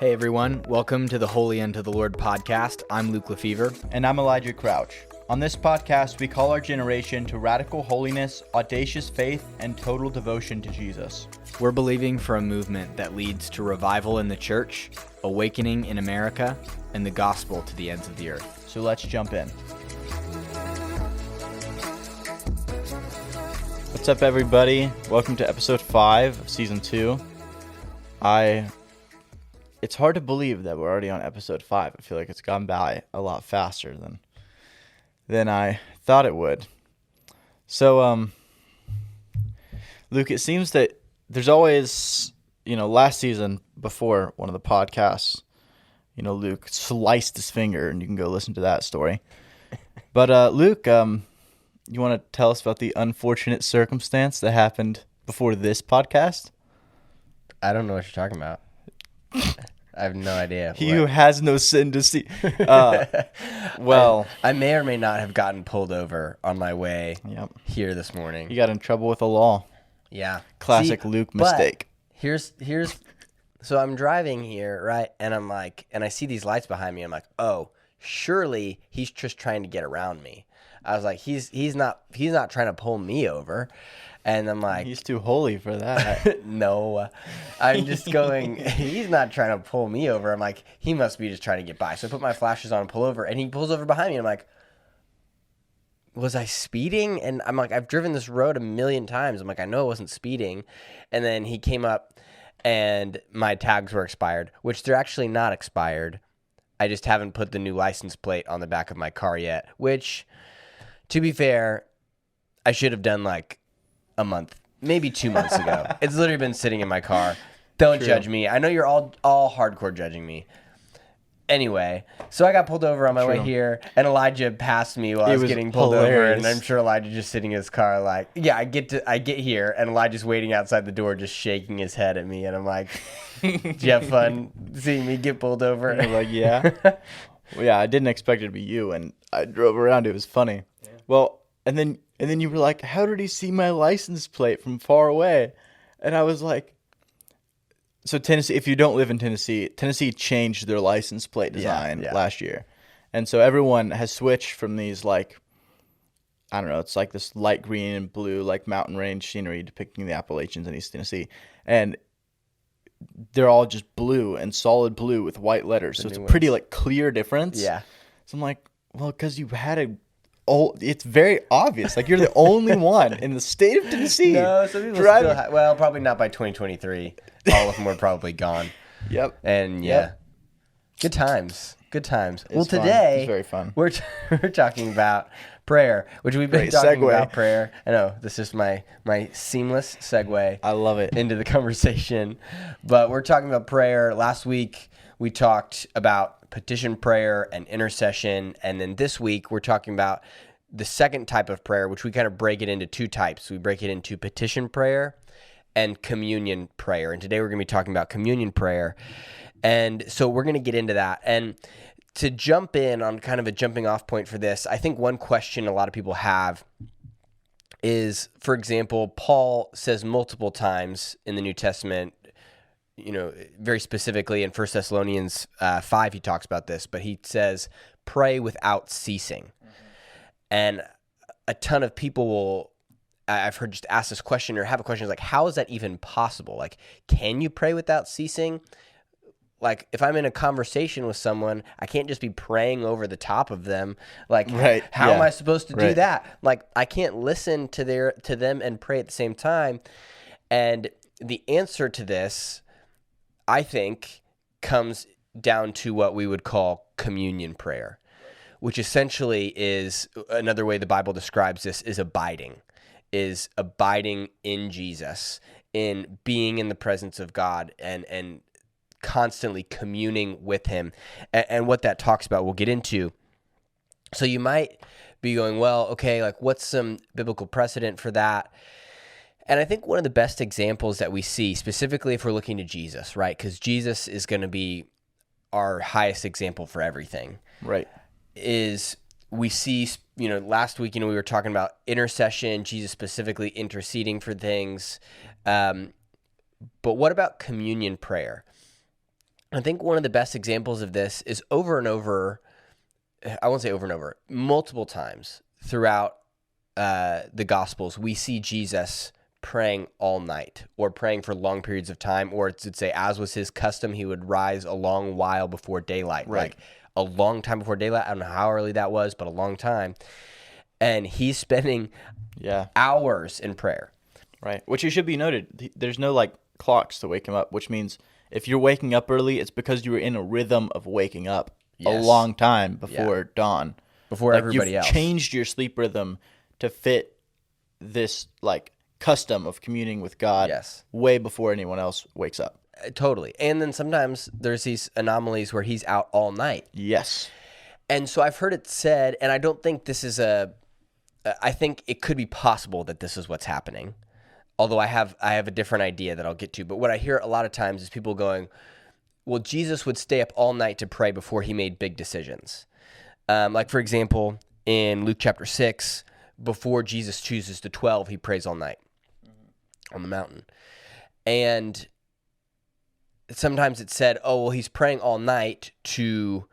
Hey everyone, welcome to the Holy Unto the Lord podcast. I'm Luke Lefevre. And I'm Elijah Crouch. On this podcast, we call our generation to radical holiness, audacious faith, and total devotion to Jesus. We're believing for a movement that leads to revival in the church, awakening in America, and the gospel to the ends of the earth. So let's jump in. What's up, everybody? Welcome to episode 5 of season 2. It's hard to believe that we're already on episode 5. I feel like it's gone by a lot faster than I thought it would. So, Luke, it seems that there's always, last season before one of the podcasts, Luke sliced his finger, and you can go listen to that story. But, Luke, you want to tell us about the unfortunate circumstance that happened before this podcast? I don't know what you're talking about. I have no idea. He who has no sin to see. Well, I may or may not have gotten pulled over on my way here this morning. You got in trouble with the law. Yeah. Classic Luke mistake. Here's so I'm driving here, right? And I'm like, and I see these lights behind me. I'm like, oh, surely he's just trying to get around me. I was like, he's not trying to pull me over. And I'm like, he's too holy for that. No, I'm just going, he's not trying to pull me over. I'm like, he must be just trying to get by. So I put my flashers on and pull over, and he pulls over behind me. I'm like, was I speeding? And I'm like, I've driven this road a million times. I'm like, I know I wasn't speeding. And then he came up, and my tags were expired, which they're actually not expired. I just haven't put the new license plate on the back of my car yet, which, to be fair, I should have done like a month, maybe 2 months ago. It's literally been sitting in my car. Don't judge me. I know you're all hardcore judging me. Anyway, so I got pulled over on my way here, and Elijah passed me while I was getting pulled over, and I'm sure Elijah just sitting in his car like, yeah, I get here, and Elijah's waiting outside the door just shaking his head at me, and I'm like, did you have fun seeing me get pulled over? And I'm like, yeah. Well, yeah, I didn't expect it to be you, and I drove around. It was funny. Yeah. Well, and then you were like, how did he see my license plate from far away? And I was like, so Tennessee, if you don't live in Tennessee changed their license plate design last year. And so everyone has switched from these, like, I don't know, it's like this light green and blue, like mountain range scenery depicting the Appalachians in East Tennessee. And they're all just blue and solid blue with white letters. So it's a pretty, like, clear difference. Yeah. So I'm like, well, because you had it's very obvious. Like, you're the only one in the state of Tennessee. No, some people still well, probably not by 2023. All of them were probably gone. Yep. And good times. Good times. Well, today it's very fun. We're talking about prayer, which we've been talking about prayer. I know this is my seamless segue. I love it. Into the conversation, but we're talking about prayer. Last week we talked about petition prayer and intercession, and then this week we're talking about the second type of prayer, which we kind of break it into two types. We break it into petition prayer and communion prayer, and today we're going to be talking about communion prayer. And so we're going to get into that. And to jump in on kind of a jumping off point for this, I think one question a lot of people have is, for example, Paul says multiple times in the New Testament, very specifically in 1 Thessalonians 5, he talks about this, but he says, pray without ceasing. Mm-hmm. And a ton of people I've heard just ask this question or have a question like, how is that even possible? Like, can you pray without ceasing? Like, if I'm in a conversation with someone, I can't just be praying over the top of them. Like, how am I supposed to do that? Like, I can't listen to them and pray at the same time. And the answer to this, I think, comes down to what we would call communion prayer, which essentially is another way the Bible describes this is abiding in Jesus, in being in the presence of God and constantly communing with him. And what that talks about, we'll get into. So you might be going, well, okay, like what's some biblical precedent for that? And I think one of the best examples that we see, specifically if we're looking to Jesus, right? Because Jesus is going to be our highest example for everything. Right. Is we see, last week, we were talking about intercession, Jesus specifically interceding for things. But what about communion prayer? I think one of the best examples of this is over and over, I won't say over and over, multiple times throughout the Gospels, we see Jesus praying all night or praying for long periods of time, or it would say, as was his custom, he would rise a long while before daylight. Right. Like a long time before daylight. I don't know how early that was, but a long time. And he's spending hours in prayer. Right. Which it should be noted, there's no like clocks to wake him up, which means if you're waking up early, it's because you were in a rhythm of waking up a long time before dawn. Before like everybody you've else. Changed your sleep rhythm to fit this like custom of communing with God way before anyone else wakes up. Totally. And then sometimes there's these anomalies where he's out all night. Yes. And so I've heard it said, and I don't think this is I think it could be possible that this is what's happening. Although I have a different idea that I'll get to. But what I hear a lot of times is people going, well, Jesus would stay up all night to pray before he made big decisions. Like, for example, in Luke chapter 6, before Jesus chooses the 12, he prays all night on the mountain. And sometimes it's said, oh, well, he's praying all night to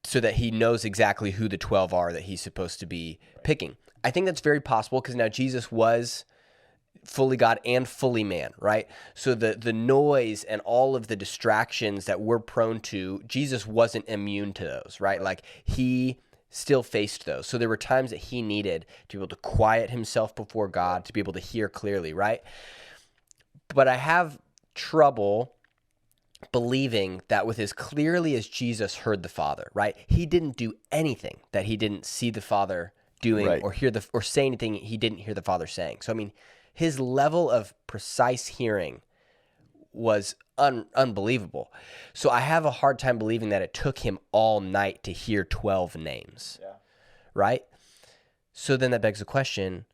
so that he knows exactly who the 12 are that he's supposed to be picking. I think that's very possible because now Jesus was fully God and fully man, right? So the noise and all of the distractions that we're prone to, Jesus wasn't immune to those, right? Like he still faced those. So there were times that he needed to be able to quiet himself before God, to be able to hear clearly, right? But I have trouble believing that with as clearly as Jesus heard the Father, right? He didn't do anything that he didn't see the Father doing or say anything he didn't hear the Father saying. So, I mean, his level of precise hearing was unbelievable. So I have a hard time believing that it took him all night to hear 12 names, right? So then that begs the question,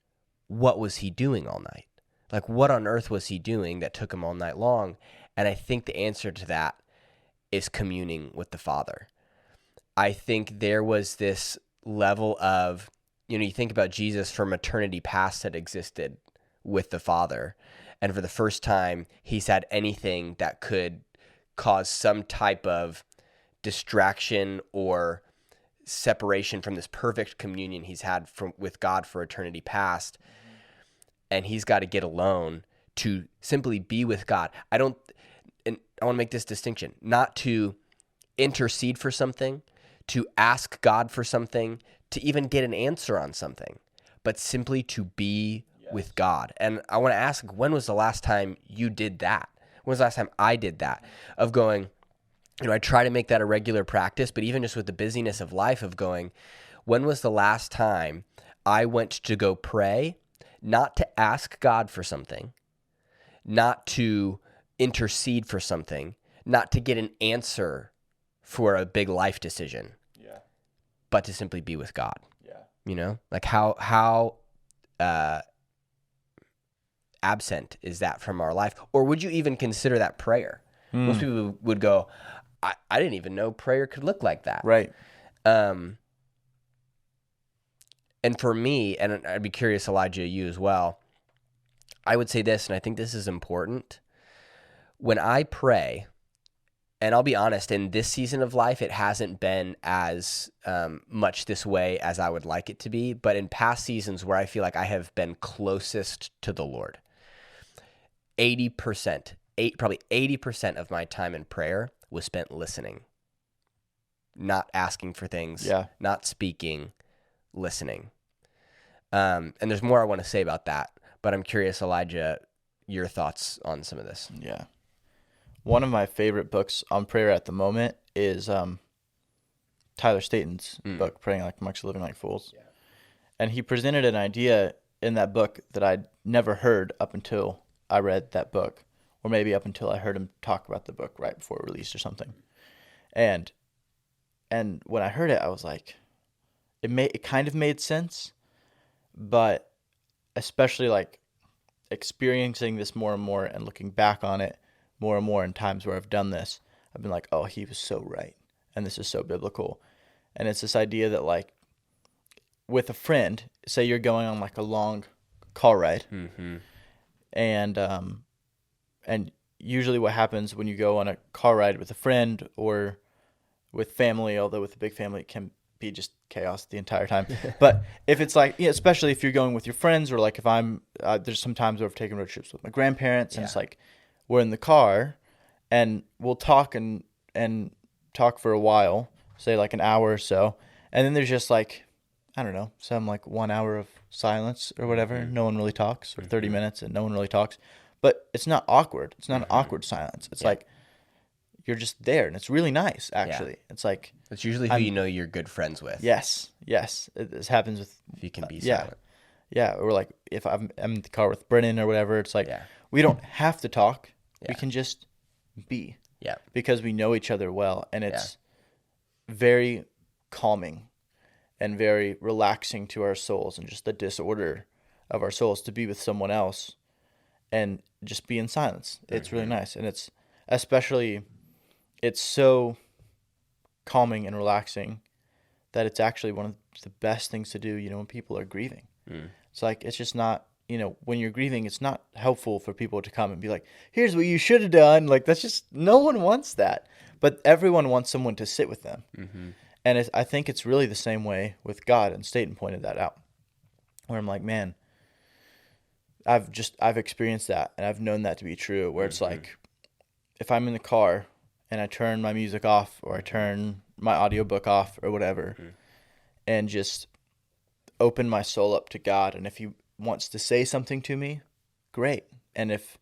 what was he doing all night? Like, what on earth was he doing that took him all night long? And I think the answer to that is communing with the Father. I think there was this level of, you think about Jesus from eternity past that existed with the Father. And for the first time, he's had anything that could cause some type of distraction or separation from this perfect communion he's had with God for eternity past. And he's got to get alone to simply be with God. I want to make this distinction, not to intercede for something, to ask God for something, to even get an answer on something, but simply to be with God. And I want to ask, when was the last time you did that? When was the last time I did that? Of going, I try to make that a regular practice, but even just with the busyness of life of going, when was the last time I went to go pray, not to ask God for something, not to intercede for something, not to get an answer for a big life decision, but to simply be with God. Like how absent is that from our life? Or would you even consider that prayer? Most people would go, I didn't even know prayer could look like that. Right. And for me, and I'd be curious, Elijah, you as well, I would say this, and I think this is important. When I pray, and I'll be honest, in this season of life, it hasn't been as much this way as I would like it to be, but in past seasons where I feel like I have been closest to the Lord, 80%, probably 80% of my time in prayer was spent listening, not asking for things, not speaking, listening. And there's more I want to say about that, but I'm curious, Elijah, your thoughts on some of this. Yeah. One of my favorite books on prayer at the moment is Tyler Staton's book, Praying Like Monks, Living Like Fools. Yeah. And he presented an idea in that book that I'd never heard up until I read that book, or maybe up until I heard him talk about the book right before it released or something. And when I heard it, I was like, it kind of made sense, but especially like experiencing this more and more and looking back on it more and more in times where I've done this, I've been like, oh, he was so right. And this is so biblical. And it's this idea that like with a friend, say you're going on like a long car ride and usually what happens when you go on a car ride with a friend or with family, although with a big family, it can be just chaos the entire time. But if it's like, especially if you're going with your friends, or like if I'm, there's some times where I've taken road trips with my grandparents, and it's like we're in the car and we'll talk and talk for a while, say like an hour or so. And then there's just like, I don't know, some like 1 hour of silence or whatever. No one really talks, or 30 minutes and no one really talks. But it's not awkward. It's not an awkward silence. It's like you're just there, and it's really nice, actually. It's like... It's usually who you know you're good friends with. Yes. This happens with... If you can be silent. Yeah, or like if I'm in the car with Brennan or whatever, it's like we don't have to talk. We can just be. Yeah. Because we know each other well, and it's very calming and very relaxing to our souls, and just the disorder of our souls to be with someone else and just be in silence. It's really nice. And it's especially, it's so calming and relaxing that it's actually one of the best things to do, when people are grieving. It's like, it's just not, when you're grieving, it's not helpful for people to come and be like, here's what you should have done. Like, that's just, no one wants that. But everyone wants someone to sit with them. And I think it's really the same way with God, and Staten pointed that out, where I'm like, man, I've experienced that, and I've known that to be true, where it's like, if I'm in the car and I turn my music off, or I turn my audiobook off or whatever, and just open my soul up to God, and if he wants to say something to me, great. And if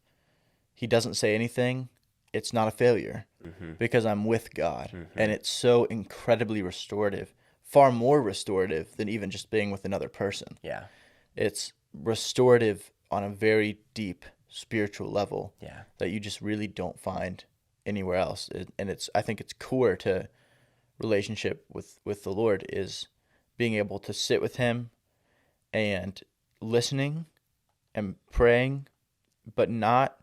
he doesn't say anything, it's not a failure, because I'm with God. And it's so incredibly restorative, far more restorative than even just being with another person. Yeah. It's restorative on a very deep spiritual level that you just really don't find anywhere else. And I think it's core to relationship with the Lord, is being able to sit with him and listening and praying, but not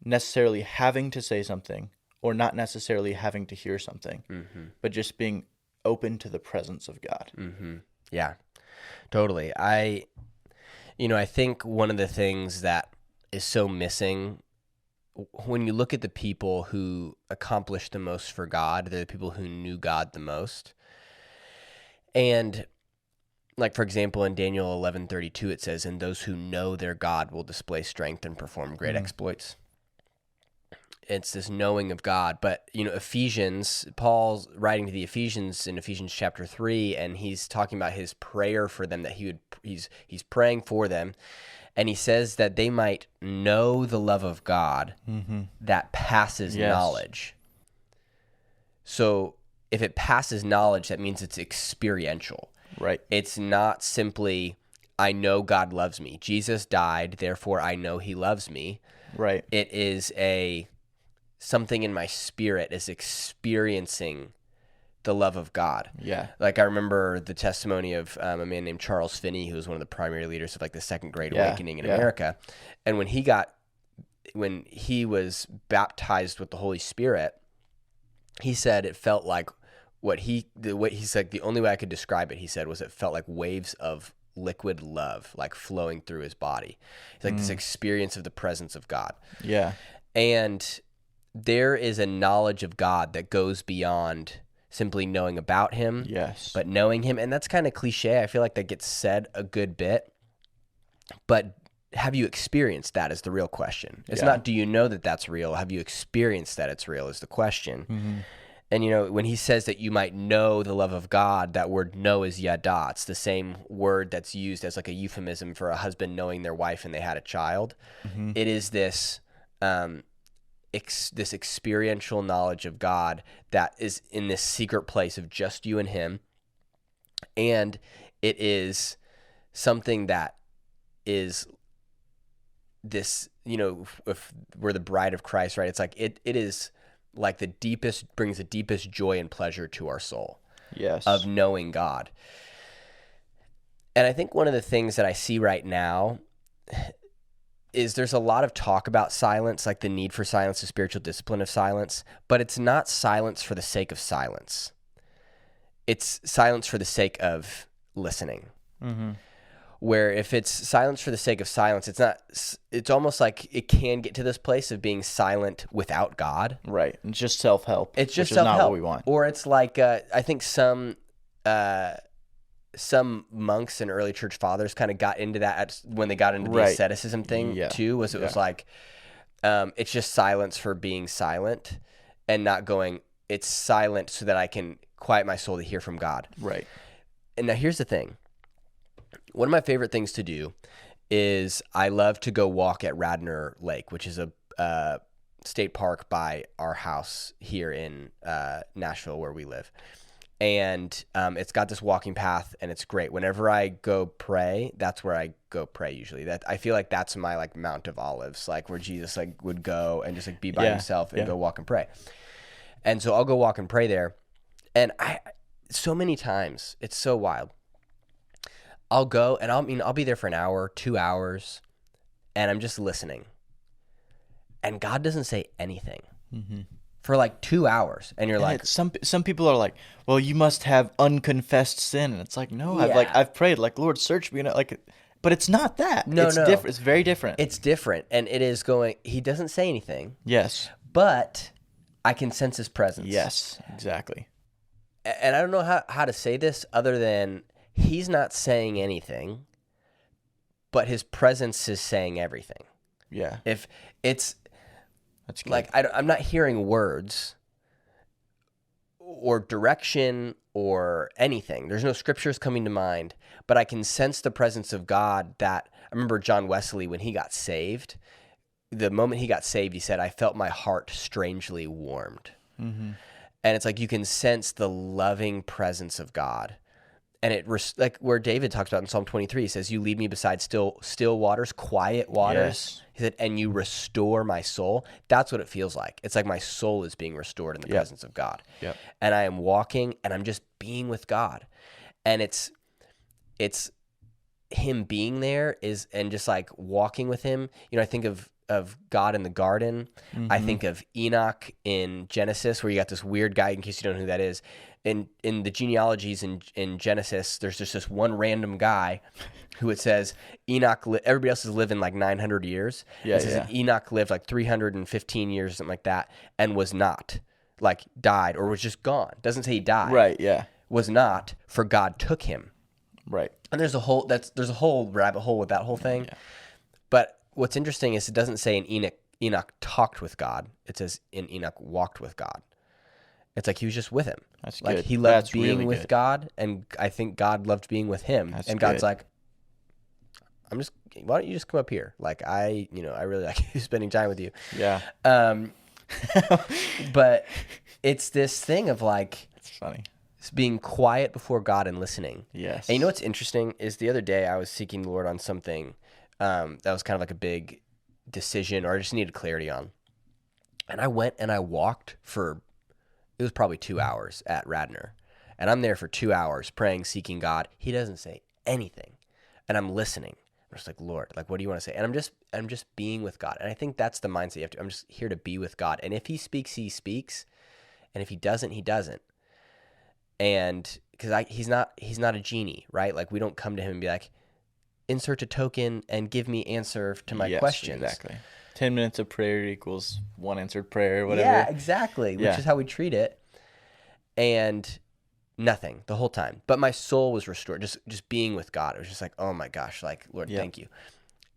necessarily having to say something, or not necessarily having to hear something, but just being open to the presence of God. Yeah, totally. I think one of the things that is so missing when you look at the people who accomplished the most for God, they're the people who knew God the most. And like, for example, in Daniel 11:32, it says, and those who know their God will display strength and perform great exploits. It's this knowing of God. But, Ephesians, Paul's writing to the Ephesians in Ephesians chapter 3, and he's talking about his prayer for them, that he's praying for them. And he says that they might know the love of God that passes knowledge. So if it passes knowledge, that means it's experiential. Right. It's not simply, I know God loves me. Jesus died, therefore I know he loves me. Right. It is something in my spirit is experiencing the love of God. Yeah. Like, I remember the testimony of a man named Charles Finney, who was one of the primary leaders of like the Second Great Awakening in America. And when he was baptized with the Holy Spirit, he said it felt like he's like, the only way I could describe it, he said, was it felt like waves of liquid love, like flowing through his body. It's like this experience of the presence of God. Yeah. And there is a knowledge of God that goes beyond simply knowing about him, but knowing him. And that's kind of cliche. I feel like that gets said a good bit, but have you experienced that is the real question. It's not, do you know that that's real? Have you experienced that it's real is the question. And, when he says that you might know the love of God, that word know is yada. It's the same word that's used as like a euphemism for a husband knowing their wife and they had a child. It is this this experiential knowledge of God that is in this secret place of just you and him. And it is something that is this, if we're the bride of Christ, right? It's like, it is like brings the deepest joy and pleasure to our soul. Yes. Of knowing God. And I think one of the things that I see right now is there's a lot of talk about silence, like the need for silence, the spiritual discipline of silence, but it's not silence for the sake of silence. It's silence for the sake of listening. where if it's silence for the sake of silence, it's almost like it can get to this place of being silent without God. Right. It's just self-help. It's just which is self-help. not what we want. Or it's like, I think some monks and early church fathers kind of got into that when they got into the asceticism thing too, was like, it's just silence for being silent and not going, it's silent so that I can quiet my soul to hear from God. Right. And now here's the thing. One of my favorite things to do is I love to go walk at Radnor Lake, which is a state park by our house here in Nashville where we live. And it's got this walking path, and it's great. Whenever I go pray, that's where I go pray usually. That I feel like that's my like Mount of Olives, like where Jesus like would go and just like be by himself and go walk and pray. And so I'll go walk and pray there. And so many times, it's so wild. I'll go and I'll be there for an hour, 2 hours, and I'm just listening. And God doesn't say anything for like 2 hours. And you're like, some people are like, well, you must have unconfessed sin. And it's like, no, I've prayed like, Lord, search me. But it's not that. No. Different. It's very different. It's different. And it is going, he doesn't say anything. Yes. But I can sense his presence. Yes, exactly. And I don't know how to say this other than he's not saying anything, but his presence is saying everything. Yeah. If it's That's good. like, I'm not hearing words or direction or anything. There's no scriptures coming to mind, but I can sense the presence of God. That I remember John Wesley, when he got saved, the moment he got saved, he said, I felt my heart strangely warmed. Mm-hmm. And it's like you can sense the loving presence of God. And it like where David talks about in Psalm 23, he says, you lead me beside still waters, quiet waters. Yes. He said, and you restore my soul. That's what it feels like. It's like my soul is being restored in the presence of God. Yep. And I am walking and I'm just being with God. And it's him being there and just like walking with him. You know, I think of God in the garden. Mm-hmm. I think of Enoch in Genesis, where you got this weird guy, in case you don't know who that is. In the genealogies in Genesis, there's just this one random guy who it says Enoch, everybody else is living like 900 years. Yeah, it says that Enoch lived like 315 years, something like that, and was not, like died or was just gone. Doesn't say he died. Right, yeah. Was not, for God took him. Right. And there's a whole rabbit hole with that whole thing. Yeah. But what's interesting is it doesn't say in Enoch talked with God. It says in Enoch walked with God. It's like he was just with him. That's like good. He loved That's being really with good. God, and I think God loved being with him. That's and God's good. like, why don't you just come up here? Like I really like spending time with you. Yeah. But it's this thing of like, it's funny. It's being quiet before God and listening. Yes. And you know what's interesting is the other day I was seeking the Lord on something that was kind of like a big decision, or I just needed clarity on. And I went and I walked it was probably 2 hours at Radnor. And I'm there for 2 hours praying, seeking God. He doesn't say anything. And I'm listening. I'm just like, Lord, like, what do you want to say? And I'm just being with God. And I think that's the mindset you have to. I'm just here to be with God. And if he speaks, he speaks. And if he doesn't, he doesn't. And because he's not a genie, right? Like, we don't come to him and be like, insert a token and give me answer to my questions. Exactly. 10 minutes of prayer equals one answered prayer, whatever. Yeah, exactly. Yeah. Which is how we treat it. And nothing the whole time. But my soul was restored, just being with God. It was just like, oh my gosh, like, Lord, thank you.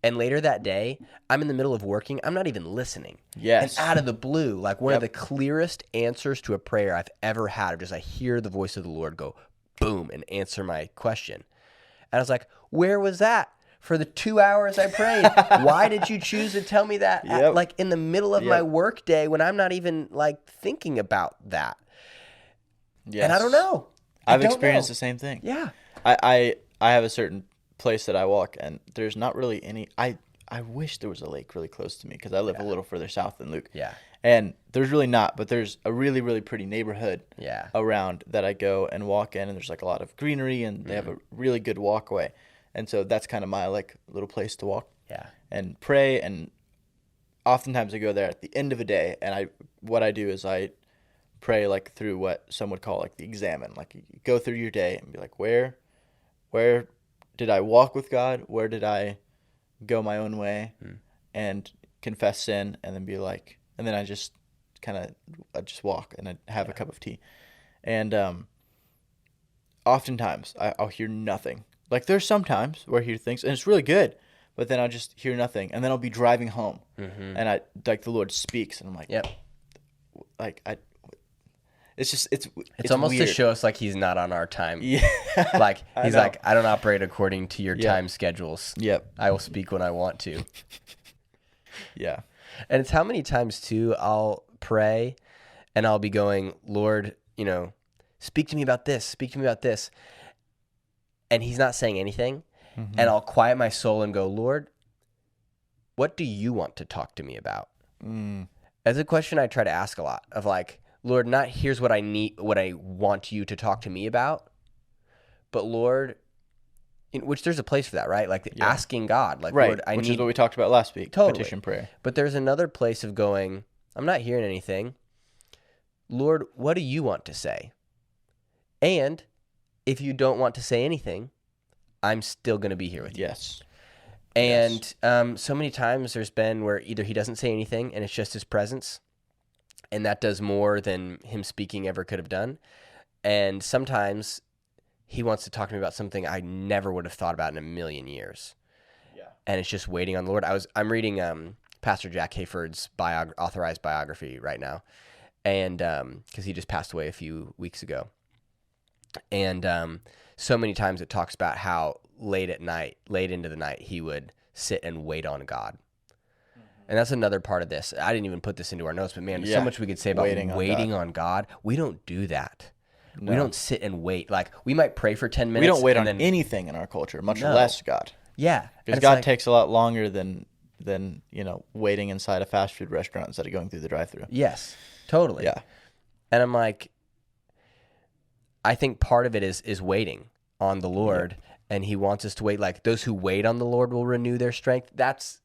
And later that day, I'm in the middle of working. I'm not even listening. Yes. And out of the blue, like one of the clearest answers to a prayer I've ever had, or just I hear the voice of the Lord go boom and answer my question. And I was like, where was that for the 2 hours I prayed? Why did you choose to tell me that like in the middle of my work day when I'm not even like thinking about that? Yes. And I don't know. I've experienced the same thing. Yeah. I have a certain place that I walk, and there's not really any. I wish there was a lake really close to me, because I live a little further south than Luke. Yeah. And there's really not, but there's a really, really pretty neighborhood around that I go and walk in, and there's like a lot of greenery, and they have a really good walkway. And so that's kind of my like little place to walk and pray. And oftentimes I go there at the end of a day, and what I do is I pray like through what some would call like the examine. Like, you go through your day and be like, where did I walk with God? Where did I go my own way and confess sin and then be like, and then I just walk and I have a cup of tea. And oftentimes I'll hear nothing. Like there's some times where I hear things and it's really good, but then I'll just hear nothing. And then I'll be driving home and the Lord speaks and I'm like, Yep. It's almost weird. to show us like he's not on our time. Yeah. Like he's know. like, I don't operate according to your time schedules. Yep. I will speak when I want to. Yeah. And it's how many times too I'll pray and I'll be going, Lord, speak to me about this, speak to me about this. And he's not saying anything. And I'll quiet my soul and go, Lord, what do you want to talk to me about? That's a question I try to ask a lot of like, Lord, not here's what I need, what I want you to talk to me about, but Lord, in which there's a place for that, right? Like asking God, like, right, Lord, which is what we talked about last week. Totally. Petition prayer. But there's another place of going, I'm not hearing anything. Lord, what do you want to say? And if you don't want to say anything, I'm still going to be here with you. Yes. And so many times there's been where either he doesn't say anything and it's just his presence, and that does more than him speaking ever could have done. And sometimes he wants to talk to me about something I never would have thought about in a million years. Yeah. And it's just waiting on the Lord. I'm reading Pastor Jack Hayford's authorized biography right now, and because he just passed away a few weeks ago. And so many times it talks about how late into the night, he would sit and wait on God. And that's another part of this. I didn't even put this into our notes, but man, there's so much we could say about waiting on God. We don't do that. No. We don't sit and wait. Like, we might pray for 10 minutes. We don't wait on anything in our culture, much less God. Yeah. Because God takes a lot longer than waiting inside a fast food restaurant instead of going through the drive-thru. Yes, totally. Yeah. And I'm like, I think part of it is waiting on the Lord, and he wants us to wait. Like, those who wait on the Lord will renew their strength. That's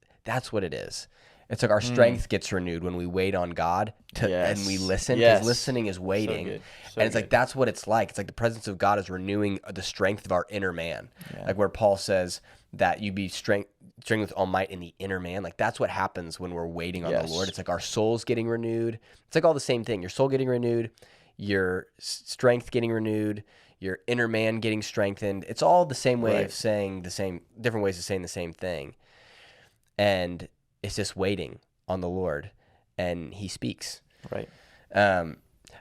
what it is. It's like our strength gets renewed when we wait on God and we listen, because listening is waiting. And it's like, that's what it's like. It's like the presence of God is renewing the strength of our inner man. Yeah. Like where Paul says that you be strength with all might in the inner man. Like that's what happens when we're waiting on the Lord. It's like our soul's getting renewed. It's like all the same thing. Your soul getting renewed, your strength getting renewed, your inner man getting strengthened. It's all the same way of saying different ways of saying the same thing. And it's just waiting on the Lord, and he speaks. Right.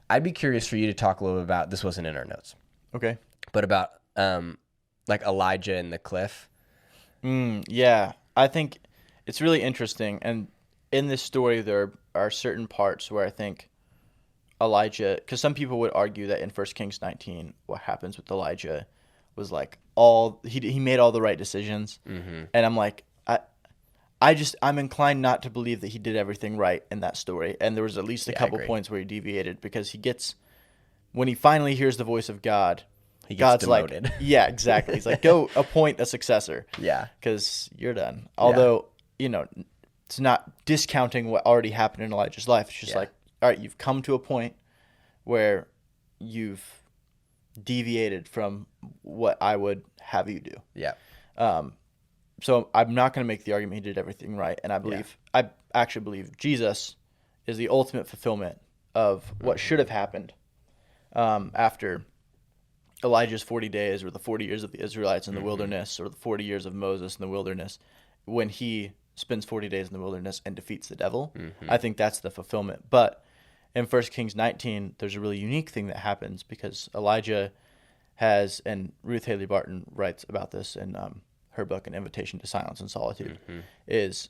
I'd be curious for you to talk a little bit about, this wasn't in our notes. Okay. But about like Elijah and the cliff. Yeah. I think it's really interesting. And in this story, there are certain parts where I think Elijah, because some people would argue that in 1 Kings 19, what happens with Elijah was like he made all the right decisions. Mm-hmm. And I'm like, I'm inclined not to believe that he did everything right in that story. And there was at least a couple points where he deviated, because when he finally hears the voice of God, God's demoted. Like, yeah, exactly. He's like, go appoint a successor. Yeah. Because you're done. Although, it's not discounting what already happened in Elijah's life. It's just like, all right, you've come to a point where you've deviated from what I would have you do. Yeah. So I'm not going to make the argument he did everything right. And I actually believe Jesus is the ultimate fulfillment of what should have happened after Elijah's 40 days, or the 40 years of the Israelites in the wilderness, or the 40 years of Moses in the wilderness, when he spends 40 days in the wilderness and defeats the devil. I think that's the fulfillment. But in 1 Kings 19, there's a really unique thing that happens, because Elijah has, and Ruth Haley Barton writes about this in her book, An Invitation to Silence and Solitude, is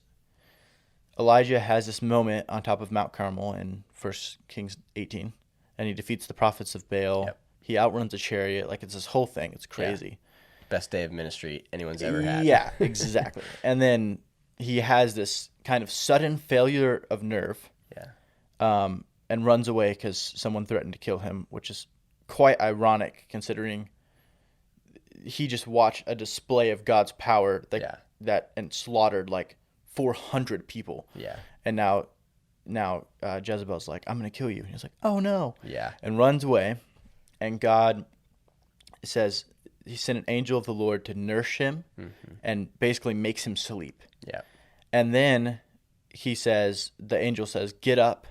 Elijah has this moment on top of Mount Carmel in 1 Kings 18, and he defeats the prophets of Baal. Yep. He outruns a chariot. Like, it's this whole thing. It's crazy. Yeah. Best day of ministry anyone's ever had. Yeah, exactly. And then he has this kind of sudden failure of nerve, and runs away because someone threatened to kill him, which is quite ironic considering he just watched a display of God's power that and slaughtered like 400 people. Yeah. And now Jezebel's like, I'm going to kill you. And he's like, oh no. Yeah. And runs away. And God says, he sent an angel of the Lord to nurse him and basically makes him sleep. Yeah. And then the angel says, get up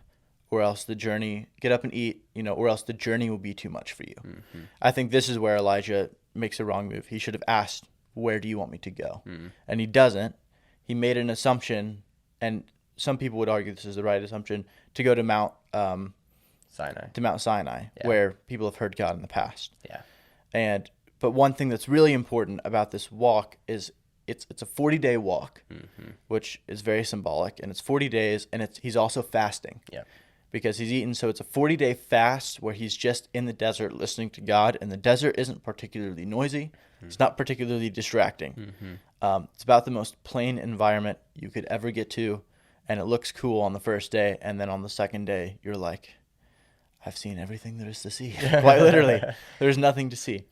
or else get up and eat, or else the journey will be too much for you. I think this is where Elijah makes a wrong move. He should have asked, where do you want me to go? And he doesn't. He made an assumption, and some people would argue this is the right assumption, to go to Mount Sinai, where people have heard God in the past. Yeah. But one thing that's really important about this walk is it's a 40-day walk, which is very symbolic, and it's 40 days, and he's also fasting. Yeah. Because he's eaten, so it's a 40-day fast where he's just in the desert listening to God, and the desert isn't particularly noisy. It's not particularly distracting. It's about the most plain environment you could ever get to, and it looks cool on the first day, and then on the second day, you're like, I've seen everything there is to see. Quite literally. There's nothing to see.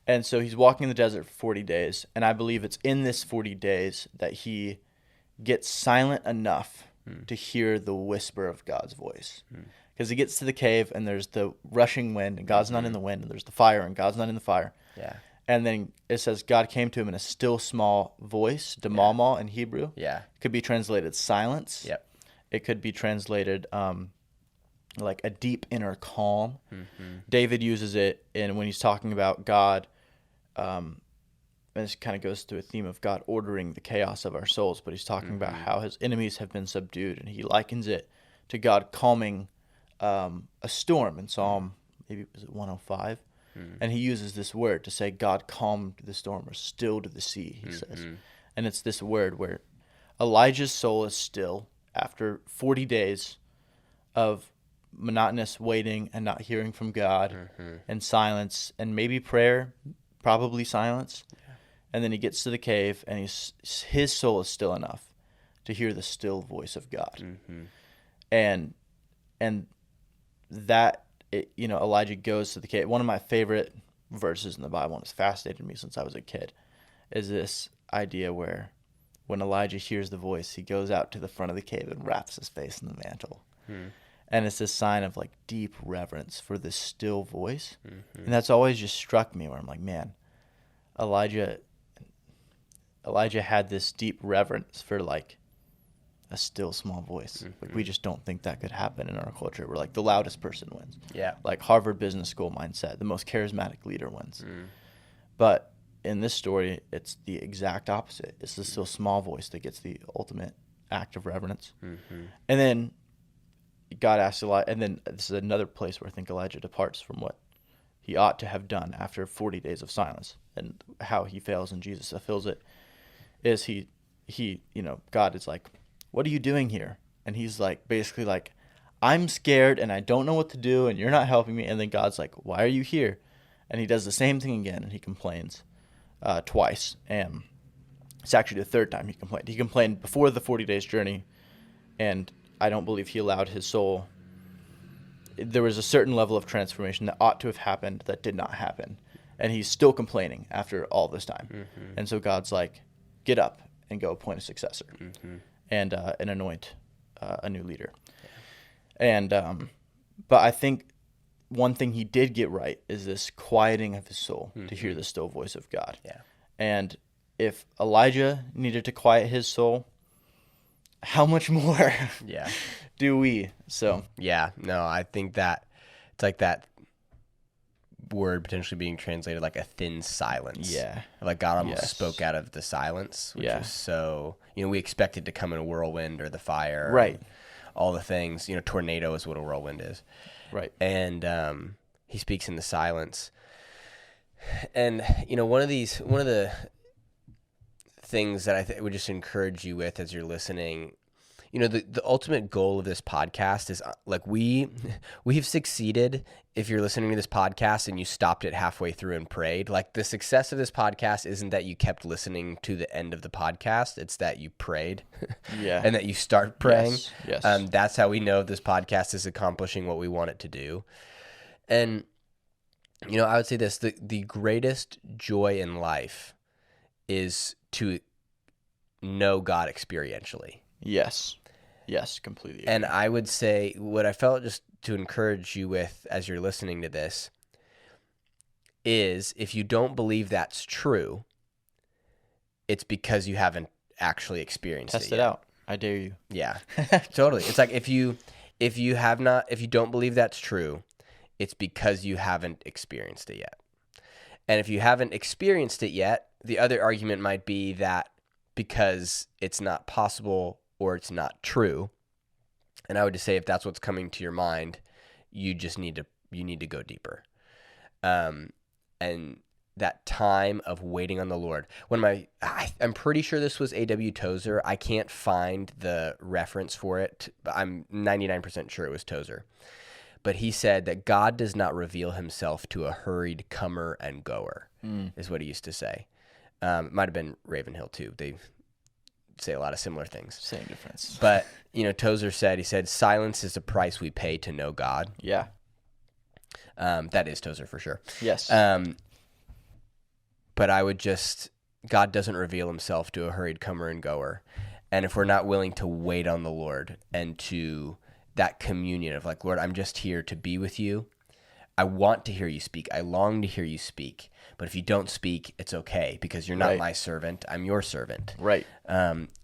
And so he's walking in the desert for 40 days, and I believe it's in this 40 days that he gets silent enough to hear the whisper of God's voice. Because he gets to the cave, and there's the rushing wind, and God's not in the wind, and there's the fire, and God's not in the fire. Yeah. And then it says God came to him in a still small voice, demama in Hebrew. Yeah. It could be translated silence. Yep. It could be translated like a deep inner calm. David uses it when he's talking about God. And this kind of goes to a theme of God ordering the chaos of our souls, but he's talking about how his enemies have been subdued, and he likens it to God calming a storm in Psalm, maybe was it 105? And he uses this word to say God calmed the storm or stilled the sea, he says. And it's this word where Elijah's soul is still after 40 days of monotonous waiting and not hearing from God and silence and maybe prayer, probably silence. And then he gets to the cave, and his soul is still enough to hear the still voice of God. And that, Elijah goes to the cave. One of my favorite verses in the Bible, and it's fascinated me since I was a kid, is this idea where when Elijah hears the voice, he goes out to the front of the cave and wraps his face in the mantle. And it's this sign of like deep reverence for this still voice. And that's always just struck me where I'm like, man, Elijah had this deep reverence for like a still small voice. Like we just don't think that could happen in our culture. We're like the loudest person wins. Yeah. Like Harvard Business School mindset, the most charismatic leader wins. But in this story, it's the exact opposite. It's the still small voice that gets the ultimate act of reverence. And then God asks Elijah, and then this is another place where I think Elijah departs from what he ought to have done after 40 days of silence, and how he fails and Jesus fulfills it. Is he God is like, what are you doing here? And he's like, basically like, I'm scared and I don't know what to do and you're not helping me. And then God's like, why are you here? And he does the same thing again, and he complains twice. And it's actually the third time he complained. He complained before the 40 days journey, and I don't believe he allowed his soul. There was a certain level of transformation that ought to have happened that did not happen. And he's still complaining after all this time. And so God's like, get up and go appoint a successor and anoint a new leader. And but I think one thing he did get right is this quieting of his soul to hear the still voice of God. And if Elijah needed to quiet his soul, how much more do we? So I think that it's like that word potentially being translated like a thin silence. Like God almost spoke out of the silence, which is so, we expect it to come in a whirlwind or the fire, right? All the things, tornado is what a whirlwind is, right? And he speaks in the silence. And one of the things that I would just encourage you with as you're listening, the ultimate goal of this podcast is like we've succeeded if you're listening to this podcast and you stopped it halfway through and prayed. Like the success of this podcast isn't that you kept listening to the end of the podcast, it's that you prayed and that you start praying. Yes. That's how we know this podcast is accomplishing what we want it to do. And I would say this, the greatest joy in life is to know God experientially. Yes, completely. And I would say what I felt just to encourage you with as you're listening to this is if you don't believe that's true, it's because you haven't actually experienced Test it it yet. out. I dare you. Yeah, totally. It's like if you don't believe that's true, it's because you haven't experienced it yet. And if you haven't experienced it yet, the other argument might be that because it's not possible or it's not true. And I would just say if that's what's coming to your mind, you need to go deeper. And that time of waiting on the Lord. I'm pretty sure this was A.W. Tozer. I can't find the reference for it, but I'm 99% sure it was Tozer. But he said that God does not reveal himself to a hurried comer and goer, is what he used to say. It might have been Ravenhill too. They say a lot of similar things. Same difference. But, Tozer said, silence is the price we pay to know God. Yeah. That is Tozer for sure. Yes. But God doesn't reveal himself to a hurried comer and goer. And if we're not willing to wait on the Lord and to that communion of like, Lord, I'm just here to be with you. I want to hear you speak. I long to hear you speak. But if you don't speak, it's okay because you're not my servant. I'm your servant. Right.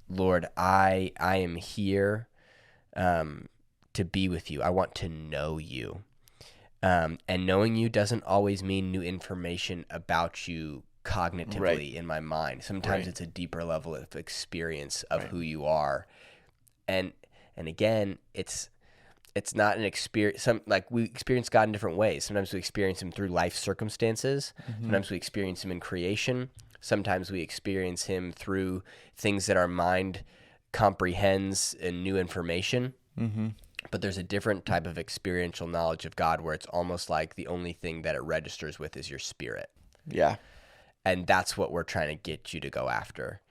Lord, I am here to be with you. I want to know you. And knowing you doesn't always mean new information about you cognitively in my mind. Sometimes it's a deeper level of experience of who you are. And again, it's not an experience. We experience God in different ways. Sometimes we experience him through life circumstances. Sometimes we experience him in creation. Sometimes we experience him through things that our mind comprehends and new information. But there's a different type of experiential knowledge of God where it's almost like the only thing that it registers with is your spirit. Yeah. And that's what we're trying to get you to go after,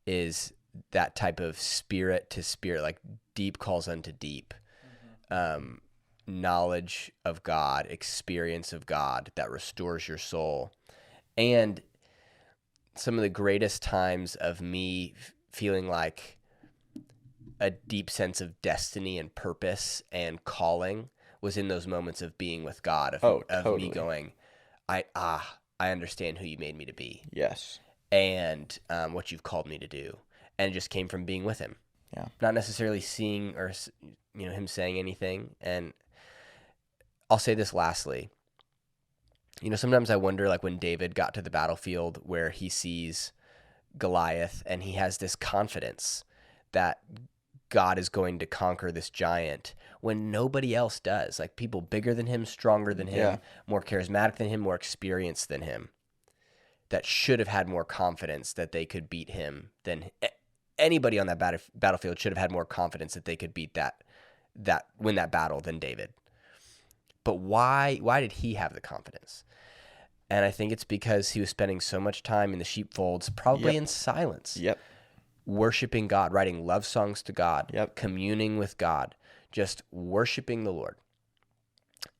is that type of spirit to spirit, like deep calls unto deep, knowledge of God, experience of God that restores your soul. And some of the greatest times of me feeling like a deep sense of destiny and purpose and calling was in those moments of being with God, of totally. me going, I understand who you made me to be. Yes. And what you've called me to do. And it just came from being with him. Yeah. Not necessarily seeing or him saying anything. And I'll say this lastly. Sometimes I wonder, like when David got to the battlefield where he sees Goliath and he has this confidence that God is going to conquer this giant when nobody else does. Like people bigger than him, stronger than him, more charismatic than him, more experienced than him, that should have had more confidence that they could beat him than anybody on that battlefield should have had more confidence that they could beat win that battle than David. But why did he have the confidence? And I think it's because he was spending so much time in the sheepfolds, probably in silence. Yep. Worshiping God, writing love songs to God, Yep. communing with God, just worshiping the Lord.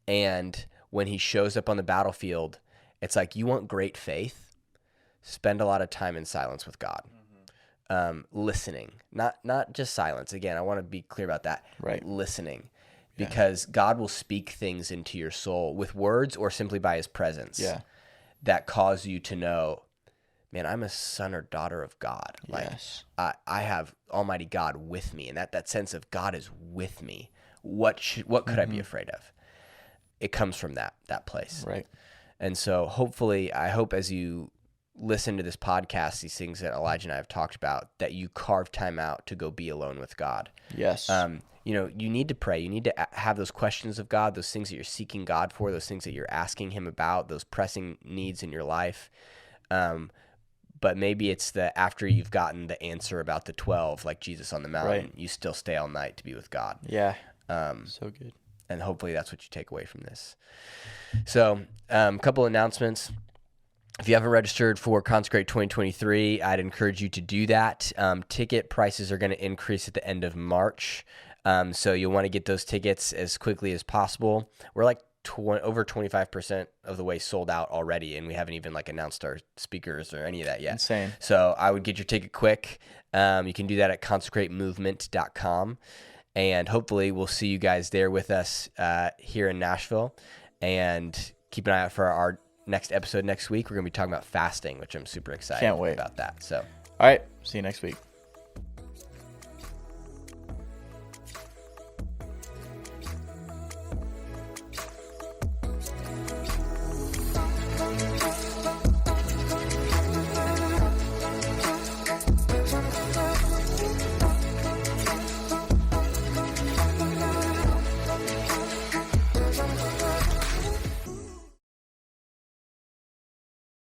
And when he shows up on the battlefield, it's like, you want great faith? Spend a lot of time in silence with God. Listening, not just silence. Again, I want to be clear about that. Right. Listening, because God will speak things into your soul with words or simply by his presence that cause you to know, man, I'm a son or daughter of God. Yes. Like I have Almighty God with me, and that sense of God is with me. What could I be afraid of? It comes from that place. Right. And so hopefully, I hope as you listen to this podcast, these things that Elijah and I have talked about, that you carve time out to go be alone with God. Yes. You need to pray. You need to have those questions of God, those things that you're seeking God for, those things that you're asking him about, those pressing needs in your life. But maybe it's after you've gotten the answer about the 12, like Jesus on the mountain, you still stay all night to be with God. Yeah. So good. And hopefully that's what you take away from this. So a couple announcements. If you haven't registered for Consecrate 2023, I'd encourage you to do that. Ticket prices are going to increase at the end of March. So you'll want to get those tickets as quickly as possible. We're like over 25% of the way sold out already, and we haven't even announced our speakers or any of that yet. Insane. So I would get your ticket quick. You can do that at consecratemovement.com, and hopefully we'll see you guys there with us here in Nashville. And keep an eye out for our next episode next week. We're going to be talking about fasting, which I'm super excited Can't wait. about that. So, All right. See you next week.